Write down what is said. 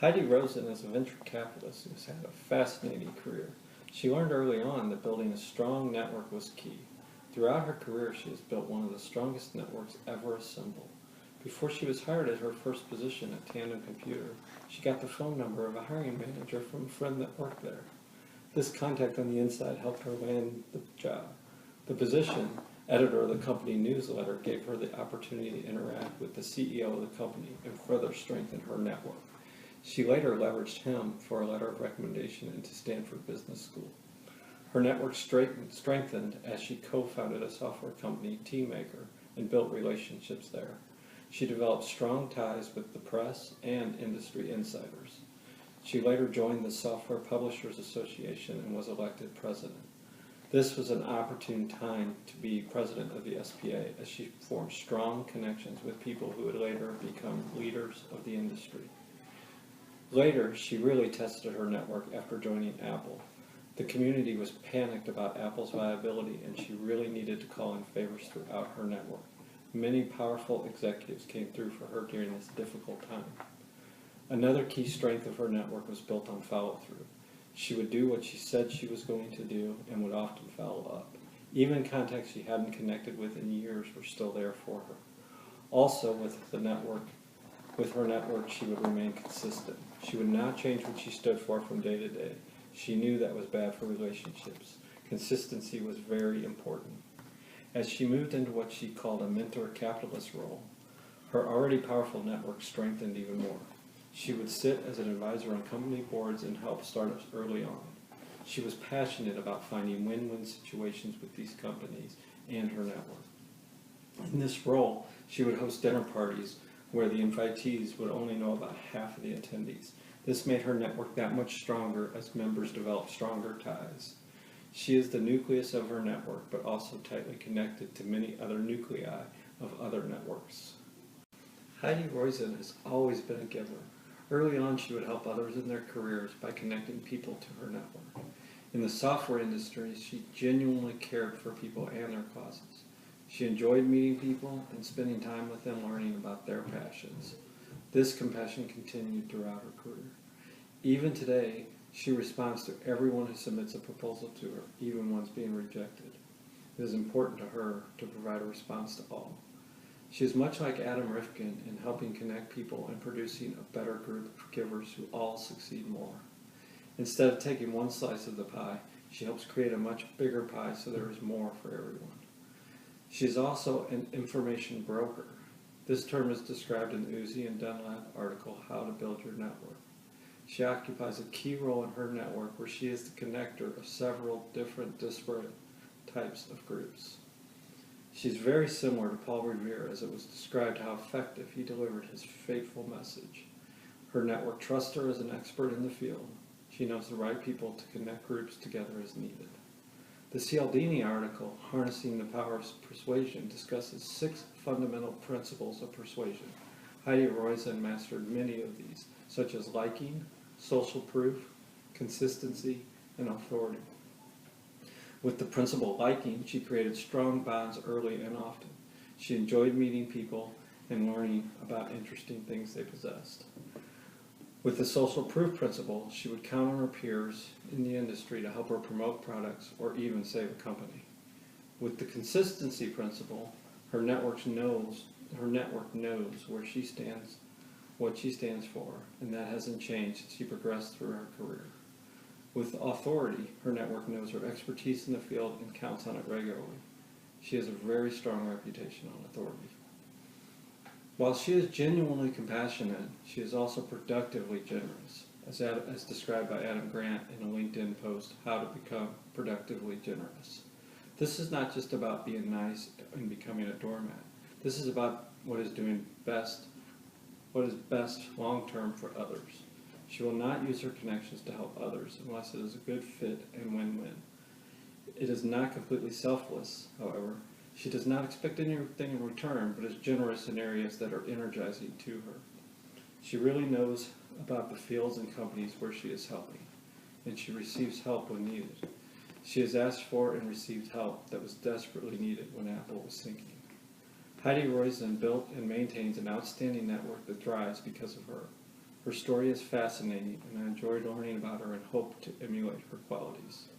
Heidi Roizen is a venture capitalist who's had a fascinating career. She learned early on that building a strong network was key. Throughout her career, she has built one of the strongest networks ever assembled. Before she was hired at her first position at Tandem Computer, she got the phone number of a hiring manager from a friend that worked there. This contact on the inside helped her land the job. The position, editor of the company newsletter, gave her the opportunity to interact with the CEO of the company and further strengthen her network. She later leveraged him for a letter of recommendation into Stanford Business School. Her network strengthened as she co-founded a software company, Teammaker, and built relationships there. She developed strong ties with the press and industry insiders. She later joined the Software Publishers Association and was elected president. This was an opportune time to be president of the SPA, as she formed strong connections with people who would later become leaders of the industry. Later, she really tested her network after joining Apple. The community was panicked about Apple's viability, and she really needed to call in favors throughout her network. Many powerful executives came through for her during this difficult time. Another key strength of her network was built on follow-through. She would do what she said she was going to do and would often follow up. Even contacts she hadn't connected with in years were still there for her. Also, with her network, she would remain consistent. She would not change what she stood for from day to day. She knew that was bad for relationships. Consistency was very important. As she moved into what she called a mentor capitalist role, her already powerful network strengthened even more. She would sit as an advisor on company boards and help startups early on. She was passionate about finding win-win situations with these companies and her network. In this role, she would host dinner parties where the invitees would only know about half of the attendees. This made her network that much stronger as members developed stronger ties. She is the nucleus of her network, but also tightly connected to many other nuclei of other networks. Heidi Roizen has always been a giver. Early on, she would help others in their careers by connecting people to her network. In the software industry, she genuinely cared for people and their causes. She enjoyed meeting people and spending time with them learning about their passions. This compassion continued throughout her career. Even today, she responds to everyone who submits a proposal to her, even ones being rejected. It is important to her to provide a response to all. She is much like Adam Rifkin in helping connect people and producing a better group of givers who all succeed more. Instead of taking one slice of the pie, she helps create a much bigger pie so there is more for everyone. She is also an information broker. This term is described in the Uzi and Dunlap article, How to Build Your Network. She occupies a key role in her network where she is the connector of several different disparate types of groups. She's very similar to Paul Revere, as it was described how effective he delivered his fateful message. Her network trusts her as an expert in the field. She knows the right people to connect groups together as needed. The Cialdini article, Harnessing the Power of Persuasion, discusses 6 fundamental principles of persuasion. Heidi Roizen mastered many of these, such as liking, social proof, consistency, and authority. With the principle liking, she created strong bonds early and often. She enjoyed meeting people and learning about interesting things they possessed. With the social proof principle, she would count on her peers in the industry to help her promote products or even save a company. With the consistency principle, her network knows where she stands, what she stands for, and that hasn't changed as she progressed through her career. With authority, her network knows her expertise in the field and counts on it regularly. She has a very strong reputation on authority. While she is genuinely compassionate, she is also productively generous, as described by Adam Grant in a LinkedIn post, How to Become Productively Generous. This is not just about being nice and becoming a doormat. This is about what is best long-term for others. She will not use her connections to help others unless it is a good fit and win-win. It is not completely selfless, however. She does not expect anything in return, but is generous in areas that are energizing to her. She really knows about the fields and companies where she is helping, and she receives help when needed. She has asked for and received help that was desperately needed when Apple was sinking. Heidi Roizen built and maintains an outstanding network that thrives because of her. Her story is fascinating, and I enjoyed learning about her and hope to emulate her qualities.